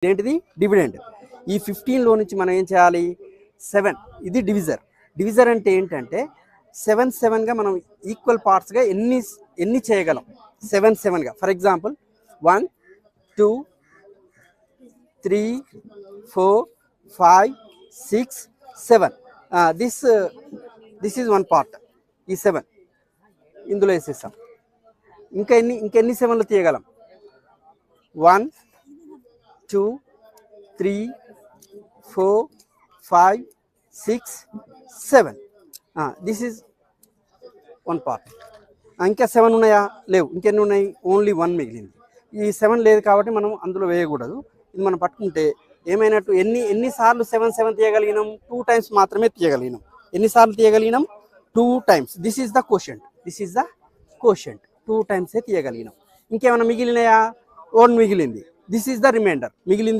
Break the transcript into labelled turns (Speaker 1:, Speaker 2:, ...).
Speaker 1: ఏంటిది డివిడెండ్. ఈ 15లో నుంచి మనం ఏం చేయాలి 7 ఇది డివిజర్. డివిజర్ అంటే ఏంటంటే 7 7గా మనం ఈక్వల్ పార్ట్స్గా ఎన్ని చేయగలం 7 7గా. For example 1 2 3 4 5 6 7 this is one part. ఈ 7 ఇందులో వేసేస్తాం. ఇంకెన్ని 7లు తీయగలం 1 2 3 4 5 6 7 దిస్ ఈజ్ వన్ పార్ట్. ఇంకా 7 ఉన్నాయా? లేవు. ఇంకెన్ని ఉన్నాయి? ఓన్లీ 1 మిగిలింది. ఈ 7 లేదు కాబట్టి మనం అందులో వేయకూడదు. ఇది మనం పట్టుకుంటే ఏమైనట్టు ఎన్నిసార్లు 7 7 తీయగలిగినాం? 2 టైమ్స్ మాత్రమే తీయగలిగినాం. ఎన్నిసార్లు తీయగలిగినాం? 2 times. This is the quotient. 2 టైమ్సే తీయగలిగినాం. ఇంకేమైనా మిగిలినాయా? 1 మిగిలింది. This is the remainder. మిగిలింది